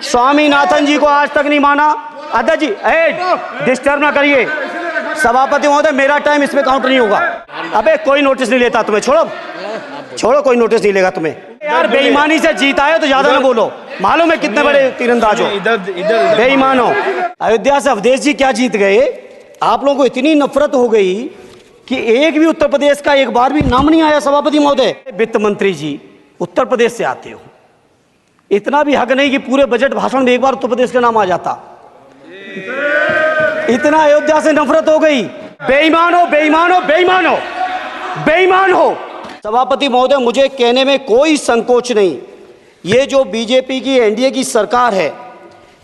स्वामीनाथन जी को आज तक नहीं माना। अध्यक्ष जी डिस्टर्ब ना करिए। सभापति महोदय, मेरा टाइम इसमें काउंट नहीं होगा। अबे कोई नोटिस नहीं लेता तुम्हें, छोड़ो कोई नोटिस नहीं लेगा तुम्हें। यार बेईमानी से जीता है तो ज्यादा ना बोलो, मालूम है कितने बड़े तीरंदाज हो, बेईमान हो। अयोध्या से अवधेश जी क्या जीत गए? आप लोगों को इतनी नफरत हो गई कि एक भी उत्तर प्रदेश का एक बार भी नाम नहीं आया। सभापति महोदय, वित्त मंत्री जी उत्तर प्रदेश से आते हो, इतना भी हक नहीं कि पूरे बजट भाषण में एक बार उत्तर प्रदेश का नाम आ जाता। इतना अयोध्या से नफरत हो गई। बेईमान हो, बेईमान हो, बेईमान हो, बेईमान हो। सभापति महोदय, मुझे कहने में कोई संकोच नहीं, ये जो बीजेपी की एनडीए की सरकार है,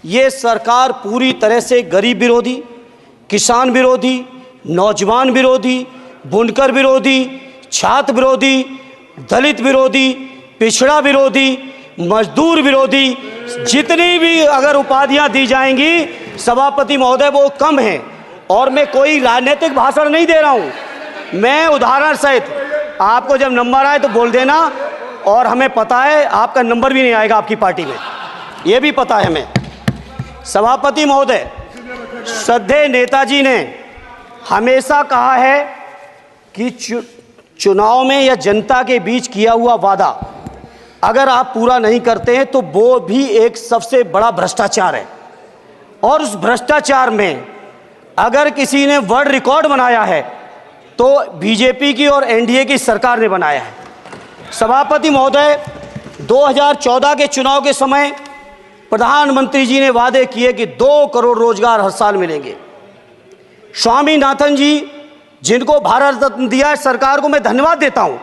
ये सरकार पूरी तरह से गरीब विरोधी, किसान विरोधी, नौजवान विरोधी, बुनकर विरोधी, छात्र विरोधी, दलित विरोधी, पिछड़ा विरोधी, मजदूर विरोधी, जितनी भी अगर उपाधियां दी जाएंगी सभापति महोदय वो कम है। और मैं कोई राजनीतिक भाषण नहीं दे रहा हूं, मैं उदाहरण सहित आपको जब नंबर आए तो बोल देना। और हमें पता है आपका नंबर भी नहीं आएगा आपकी पार्टी में, ये भी पता है हमें। सभापति महोदय, श्रद्धेय नेताजी ने हमेशा कहा है कि चुनाव में या जनता के बीच किया हुआ वादा अगर आप पूरा नहीं करते हैं तो वो भी एक सबसे बड़ा भ्रष्टाचार है। और उस भ्रष्टाचार में अगर किसी ने वर्ल्ड रिकॉर्ड बनाया है तो बीजेपी की और एनडीए की सरकार ने बनाया है। सभापति महोदय, 2014 के चुनाव के समय प्रधानमंत्री जी ने वादे किए कि 2 करोड़ रोजगार हर साल मिलेंगे। स्वामीनाथन जी जिनको भारत रत्न दिया है सरकार को मैं धन्यवाद देता हूं,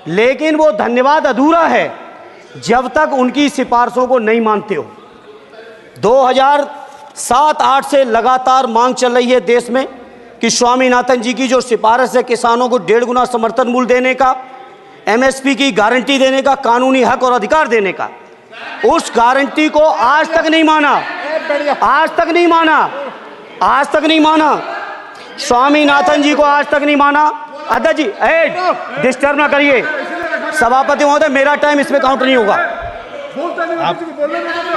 लेकिन वो धन्यवाद अधूरा है जब तक उनकी सिफारिशों को नहीं मानते हो। 2007-8 से लगातार मांग चल रही है देश में कि स्वामीनाथन जी की जो सिफारिश है किसानों को 1.5 गुना समर्थन मूल्य देने का, एमएसपी की गारंटी देने का, कानूनी हक और अधिकार देने का, उस गारंटी को आज तक नहीं माना, आज तक नहीं माना, आज तक नहीं माना। स्वामीनाथन जी को आज तक नहीं माना। अध्यक्ष जी डिस्टर्ब ना करिए। सभापति महोदय, मेरा टाइम इसमें काउंट नहीं होगा।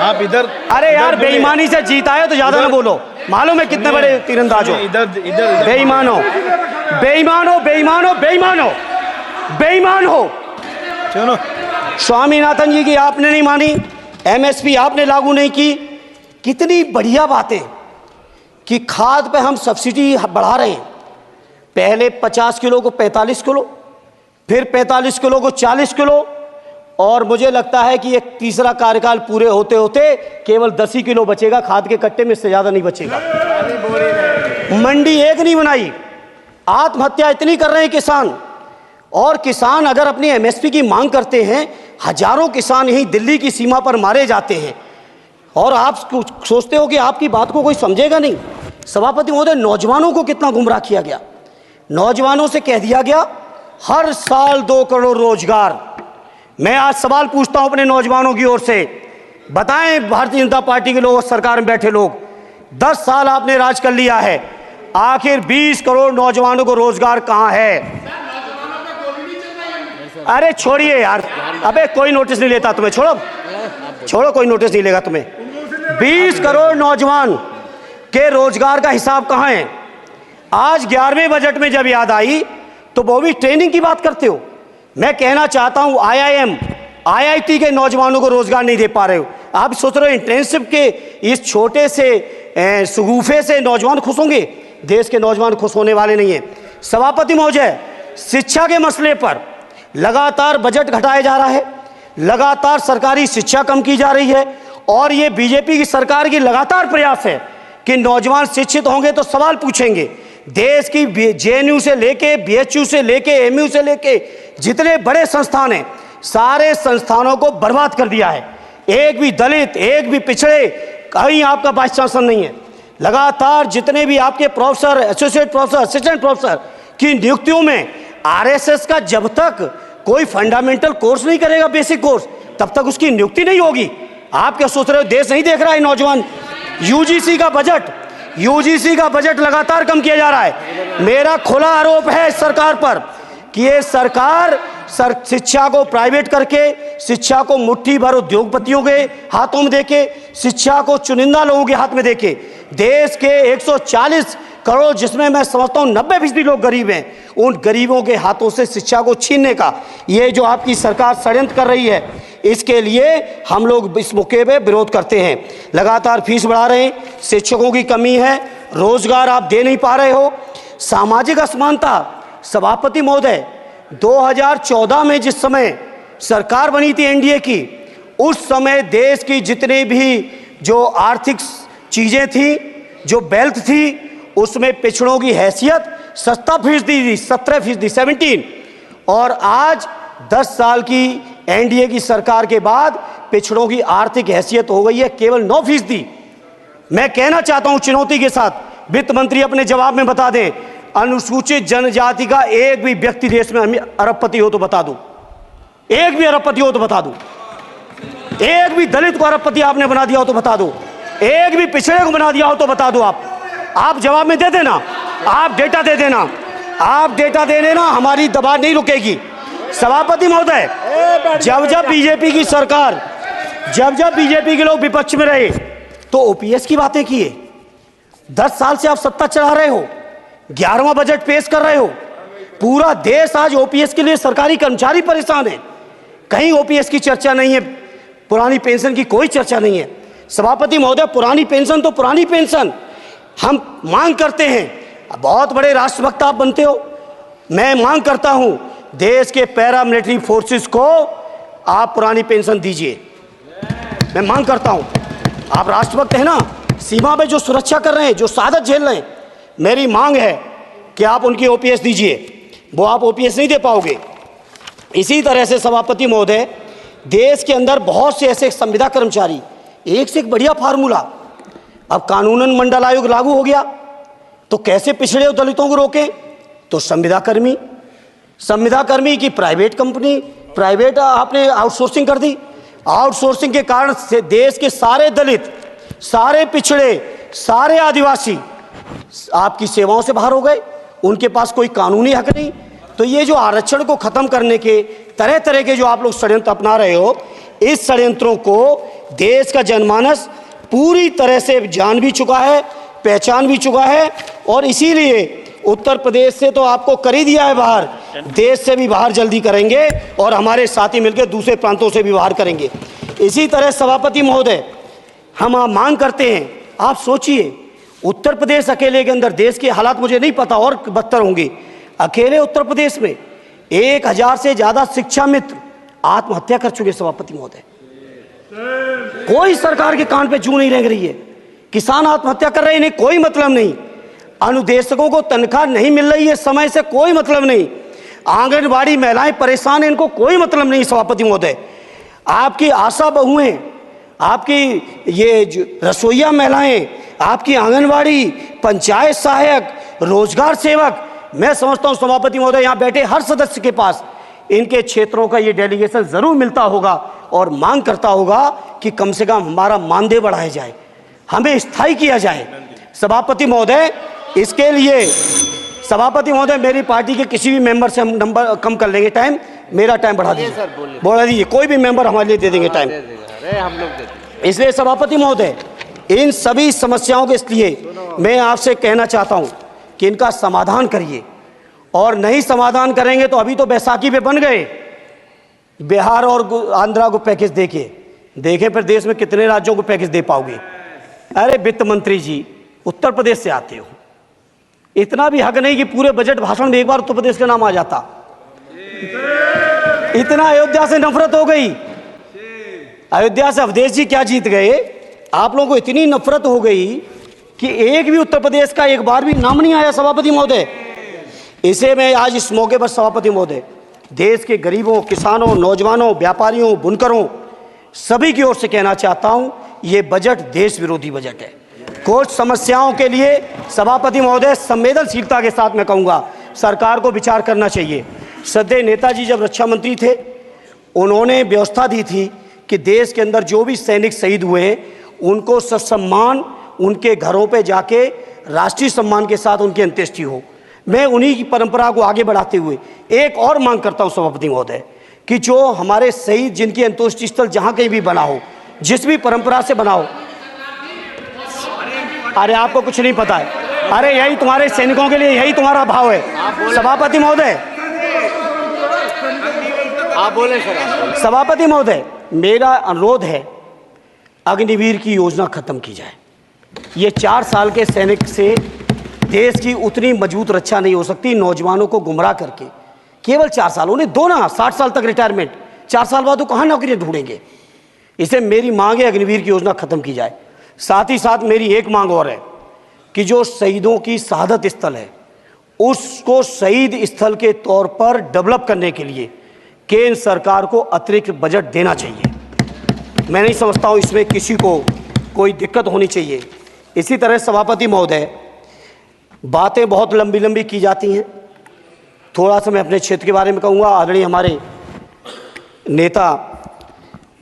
आप इधर, अरे यार बेईमानी से जीता है तो ज्यादा ना बोलो, मालूम है कितने बड़े तीरंदाज हो, बेईमान हो, बेईमान हो, बेईमान हो, बेईमान हो, बेईमान हो। चलो, स्वामीनाथन जी की आपने नहीं मानी, एमएसपी आपने लागू नहीं की। कितनी बढ़िया बातें कि खाद पे हम सब्सिडी बढ़ा रहे हैं, पहले 50 किलो को 45 किलो, फिर 45 किलो को 40 किलो, और मुझे लगता है कि एक तीसरा कार्यकाल पूरे होते होते केवल 10 ही किलो बचेगा खाद के कट्टे में, इससे ज़्यादा नहीं बचेगा। मंडी एक नहीं बनाई, आत्महत्या इतनी कर रहे हैं किसान। और किसान अगर अपनी एमएसपी की मांग करते हैं, हजारों किसान यहीं दिल्ली की सीमा पर मारे जाते हैं, और आप सोचते हो कि आपकी बात को कोई समझेगा नहीं। सभापति महोदय, नौजवानों को कितना गुमराह किया गया। नौजवानों से कह दिया गया हर साल 2 करोड़ रोजगार। मैं आज सवाल पूछता हूं अपने नौजवानों की ओर से, बताएं भारतीय जनता पार्टी के लोग, सरकार में बैठे लोग, 10 साल आपने राज कर लिया है, आखिर 20 करोड़ नौजवानों को रोजगार कहां है? अरे छोड़िए यार, अबे कोई नोटिस नहीं लेता तुम्हें, छोड़ो कोई नोटिस नहीं लेगा तुम्हें। 20 करोड़ नौजवान के रोजगार का हिसाब कहां है? आज 11वें बजट में जब याद आई तो वो भी ट्रेनिंग की बात करते हो। मैं कहना चाहता हूं आईआईएम, आईआईटी के नौजवानों को रोजगार नहीं दे पा रहे हो। आप सोच रहे हो इंटर्नशिप के इस छोटे से शगुफे से नौजवान खुश होंगे? देश के नौजवान खुश होने वाले नहीं है। सभापति महोदय, शिक्षा के मसले पर लगातार बजट घटाया जा रहा है, लगातार सरकारी शिक्षा कम की जा रही है, और ये बीजेपी की सरकार की लगातार प्रयास है कि नौजवान शिक्षित होंगे तो सवाल पूछेंगे। देश की जेएनयू से लेके, बीएचयू से लेके, एमयू से लेके जितने बड़े संस्थान हैं, सारे संस्थानों को बर्बाद कर दिया है। एक भी दलित, एक भी पिछड़े, कहीं आपका वाइस चांसलर नहीं है। लगातार जितने भी आपके professor, associate professor, assistant professor की नियुक्तियों में आरएसएस का जब तक कोई फंडामेंटल कोर्स नहीं करेगा, बेसिक कोर्स, तब तक उसकी नियुक्ति नहीं होगी। आप क्या सोच रहे हो देश नहीं देख रहा है नौजवान? यूजीसी का बजट लगातार कम किया जा रहा है। मेरा खुला आरोप है इस सरकार पर कि ये सरकार शिक्षा को प्राइवेट करके, शिक्षा को मुट्ठी भर उद्योगपतियों के हाथों में देके, शिक्षा को चुनिंदा लोगों के हाथ में देके, देश के 140 करोड़, जिसमें मैं समझता हूँ 90% लोग गरीब हैं, उन गरीबों के हाथों से शिक्षा को छीनने का ये जो आपकी सरकार षड्यंत्र कर रही है, इसके लिए हम लोग इस मौके पे विरोध करते हैं। लगातार फीस बढ़ा रहे हैं, शिक्षकों की कमी है, रोजगार आप दे नहीं पा रहे हो, सामाजिक असमानता। सभापति महोदय, 2014 में जिस समय सरकार बनी थी एनडीए की, उस समय देश की जितनी भी जो आर्थिक चीज़ें थी, जो वेल्थ थी, उसमें पिछड़ों की हैसियत 17% थी, 17%, 17। और आज 10 साल की एनडीए की सरकार के बाद पिछड़ों की आर्थिक हैसियत हो गई है केवल 9%। मैं कहना चाहता हूं चुनौती के साथ, वित्त मंत्री अपने जवाब में बता दें, अनुसूचित जनजाति का एक भी व्यक्ति देश में अरबपति हो तो बता दो, एक भी अरबपति हो तो बता दो, एक भी दलित को अरबपति आपने बना दिया हो तो बता दो, एक भी पिछड़े को बना दिया हो तो बता दो। आप जवाब में दे देना, आप डेटा दे देना, आप डेटा दे देना, हमारी दबाव नहीं रुकेगी। सभापति महोदय, जब बीजेपी की सरकार, जब बीजेपी के लोग विपक्ष में रहे तो ओपीएस की बातें किए। 10 साल से आप सत्ता चला रहे हो, 11वां बजट पेश कर रहे हो, पूरा देश आज ओपीएस के लिए सरकारी कर्मचारी परेशान है, कहीं ओपीएस की चर्चा नहीं है, पुरानी पेंशन की कोई चर्चा नहीं है। सभापति महोदय, पुरानी पेंशन तो पुरानी पेंशन, हम मांग करते हैं, बहुत बड़े राष्ट्रभक्त आप बनते हो, मैं मांग करता हूं देश के पैरामिलिट्री फोर्सेस को आप पुरानी पेंशन दीजिए। मैं मांग करता हूं, आप राष्ट्रभक्त हैं ना, सीमा पे जो सुरक्षा कर रहे हैं, जो शहादत झेल रहे हैं, मेरी मांग है कि आप उनकी ओपीएस दीजिए, वो आप ओपीएस नहीं दे पाओगे। इसी तरह से सभापति महोदय, देश के अंदर बहुत से ऐसे संविदा कर्मचारी, एक से एक बढ़िया फार्मूला, अब कानूनन मंडल आयोग लागू हो गया तो कैसे पिछड़े दलितों को रोकें, तो संविदा कर्मी की प्राइवेट कंपनी, प्राइवेट आपने आउटसोर्सिंग कर दी। आउटसोर्सिंग के कारण से देश के सारे दलित, सारे पिछड़े, सारे आदिवासी आपकी सेवाओं से बाहर हो गए, उनके पास कोई कानूनी हक नहीं। तो ये जो आरक्षण को खत्म करने के तरह तरह के जो आप लोग षड्यंत्र अपना रहे हो, इस षड्यंत्रों को देश का जनमानस पूरी तरह से जान भी चुका है, पहचान भी चुका है, और इसीलिए उत्तर प्रदेश से तो आपको कर ही दिया है बाहर, देश से भी बाहर जल्दी करेंगे और हमारे साथी मिलकर दूसरे प्रांतों से भी बाहर करेंगे। इसी तरह सभापति महोदय, हम मांग करते हैं, आप सोचिए उत्तर प्रदेश अकेले के अंदर, देश के हालात मुझे नहीं पता और बदतर होंगे, अकेले उत्तर प्रदेश में 1000 से ज़्यादा शिक्षा मित्र आत्महत्या कर चुके। सभापति महोदय, कोई सरकार के कान पे जू नहीं रेंग रही है, किसान आत्महत्या कर रहे हैं, इन्हें कोई मतलब नहीं, अनुदेशकों को तनख्वाह नहीं मिल रही है समय से, कोई मतलब नहीं, आंगनबाड़ी महिलाएं परेशान हैं, इनको कोई मतलब नहीं। सभापति महोदय, आपकी आशा बहुएं, आपकी ये रसोईया महिलाएं, आपकी आंगनबाड़ी, पंचायत सहायक, रोजगार सेवक, मैं समझता हूं सभापति महोदय यहाँ बैठे हर सदस्य के पास इनके क्षेत्रों का ये डेलीगेशन जरूर मिलता होगा और मांग करता होगा कि कम से कम हमारा मानदेय बढ़ाया जाए, हमें स्थायी किया जाए। सभापति महोदय, इसके लिए सभापति महोदय, मेरी पार्टी के किसी भी मेंबर से हम नंबर कम कर लेंगे, टाइम, मेरा टाइम बढ़ा दीजिए, बढ़ा दीजिए, कोई भी मेंबर हमारे लिए दे देंगे टाइम, हम लोग। इसलिए सभापति महोदय, इन सभी समस्याओं के लिए मैं आपसे कहना चाहता हूं कि इनका समाधान करिए, और नहीं समाधान करेंगे तो अभी तो बैसाखी पे बन गए, बिहार और आंध्रा को पैकेज देखे फिर देश में कितने राज्यों को पैकेज दे पाओगे। अरे वित्त मंत्री जी, उत्तर प्रदेश से आते हो, इतना भी हक नहीं कि पूरे बजट भाषण में एक बार उत्तर प्रदेश का नाम आ जाता। इतना अयोध्या से नफरत हो गई, अयोध्या से अवधेश जी क्या जीत गए, आप लोगों को इतनी नफरत हो गई कि एक भी उत्तर प्रदेश का एक बार भी नाम नहीं आया। सभापति महोदय, इसे मैं आज इस मौके पर सभापति महोदय देश के गरीबों, किसानों, नौजवानों, व्यापारियों, बुनकरों सभी की ओर से कहना चाहता हूं, ये बजट देश विरोधी बजट है। कुछ समस्याओं के लिए सभापति महोदय संवेदनशीलता के साथ मैं कहूँगा सरकार को विचार करना चाहिए। श्रद्धेय नेताजी जब रक्षा मंत्री थे, उन्होंने व्यवस्था दी थी कि देश के अंदर जो भी सैनिक शहीद हुए हैं उनको ससम्मान उनके घरों पे जाके राष्ट्रीय सम्मान के साथ उनकी अंत्येष्टि हो। मैं उन्हीं की परंपरा को आगे बढ़ाते हुए एक और मांग करता हूं सभापति महोदय कि जो हमारे शहीद जिनकी अंत्येष्टि स्थल जहां कहीं भी बना हो, जिस भी परंपरा से बना हो। अरे आपको कुछ नहीं पता है, अरे यही तुम्हारे सैनिकों के लिए यही तुम्हारा भाव है। सभापति महोदय, आप बोले सर। सभापति महोदय, मेरा अनुरोध है अग्निवीर की योजना खत्म की जाए। ये 4 साल के सैनिक से देश की उतनी मजबूत रक्षा नहीं हो सकती। नौजवानों को गुमराह करके केवल 4 साल, उन्हें दो ना 60 साल तक रिटायरमेंट, 4 साल बाद वो कहाँ नौकरियां ढूंढेंगे। इसे मेरी मांग है अग्निवीर की योजना खत्म की जाए। साथ ही साथ मेरी एक मांग और है कि जो शहीदों की शहादत स्थल है उसको शहीद स्थल के तौर पर डेवलप करने के लिए केंद्र सरकार को अतिरिक्त बजट देना चाहिए। मैं नहीं समझता हूँ इसमें किसी को कोई दिक्कत होनी चाहिए। इसी तरह सभापति महोदय, बातें बहुत लंबी लंबी की जाती हैं, थोड़ा सा मैं अपने क्षेत्र के बारे में कहूँगा। आदरणीय हमारे नेता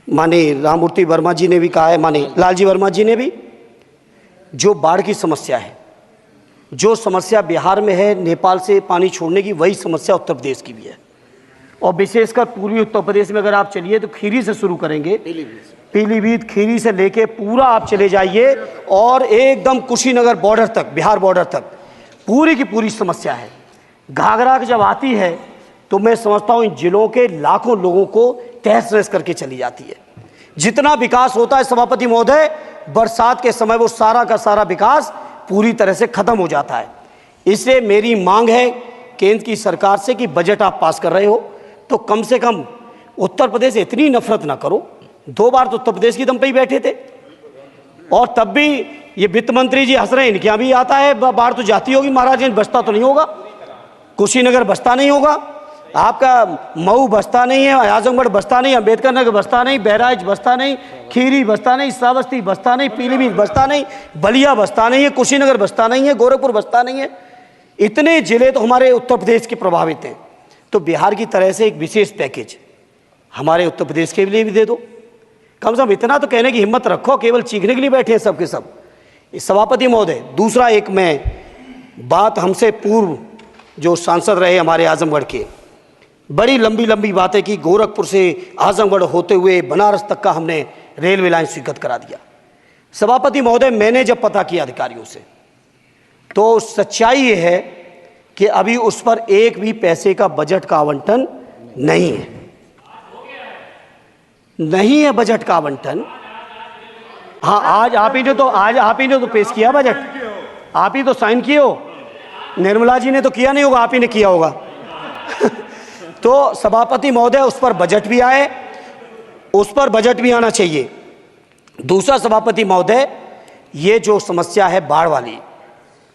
माननीय राममूर्ति वर्मा जी ने भी कहा है, माननीय लालजी वर्मा जी ने भी, जो बाढ़ की समस्या है, जो समस्या बिहार में है नेपाल से पानी छोड़ने की, वही समस्या उत्तर प्रदेश की भी है। और विशेषकर पूर्वी उत्तर प्रदेश में अगर आप चलिए तो खीरी से शुरू करेंगे, पीलीभीत खीरी से लेके पूरा आप चले जाइए और एकदम कुशीनगर बॉर्डर तक, बिहार बॉर्डर तक पूरी की पूरी समस्या है। घाघरा जब आती है तो मैं समझता हूँ इन जिलों के लाखों लोगों को तहस नहस करके चली जाती है। जितना विकास होता है सभापति महोदय, बरसात के समय वो सारा का सारा विकास पूरी तरह से खत्म हो जाता है। इसलिए मेरी मांग है केंद्र की सरकार से कि बजट आप पास कर रहे हो तो कम से कम उत्तर प्रदेश से इतनी नफरत ना करो। 2 बार तो उत्तर प्रदेश की दम पे ही बैठे थे और तब भी ये वित्त मंत्री जी हंस रहे हैं, इनके यहाँ भी आता है बाढ़ तो जाती होगी, महाराजगंज बसता तो नहीं होगा, कुशीनगर बसता नहीं होगा, आपका मऊ बसता नहीं है, आजमगढ़ बसता नहीं, अम्बेडकर नगर बसता नहीं, बहराइच बसता नहीं, खीरी बसता नहीं, श्रावस्ती बसता नहीं, पीलीभीत बसता नहीं, बलिया बसता नहीं है, कुशीनगर बसता नहीं है, गोरखपुर बसता नहीं है। इतने जिले तो हमारे उत्तर प्रदेश के प्रभावित हैं। तो बिहार की तरह से एक विशेष पैकेज हमारे उत्तर प्रदेश के लिए भी दे दो। कम से कम इतना तो कहने की हिम्मत रखो, केवल चीखने के लिए बैठे हैं सब के सब। सभापति महोदय, दूसरा एक मैं बात, हमसे पूर्व जो सांसद रहे हमारे आजमगढ़ के, बड़ी लंबी लंबी बातें की। गोरखपुर से आजमगढ़ होते हुए बनारस तक का हमने रेलवे लाइन स्वीकृत करा दिया। सभापति महोदय, मैंने जब पता किया अधिकारियों से तो सच्चाई ये है कि अभी उस पर एक भी पैसे का बजट का आवंटन नहीं है, नहीं है बजट का आवंटन। हाँ, आज आप ही ने तो पेश किया बजट, आप ही तो साइन किए हो। निर्मला जी ने तो किया नहीं होगा, आप ही ने किया होगा। तो सभापति महोदय, उस पर बजट भी आए, उस पर बजट भी आना चाहिए। दूसरा सभापति महोदय, ये जो समस्या है बाढ़ वाली,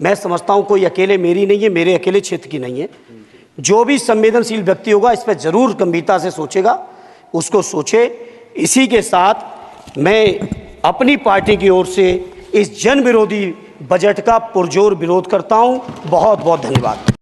मैं समझता हूं कोई अकेले मेरी नहीं है, मेरे अकेले क्षेत्र की नहीं है। जो भी संवेदनशील व्यक्ति होगा इस पर जरूर गंभीरता से सोचेगा, उसको सोचे। इसी के साथ मैं अपनी पार्टी की ओर से इस जन विरोधी बजट का पुरजोर विरोध करता हूं। बहुत बहुत धन्यवाद।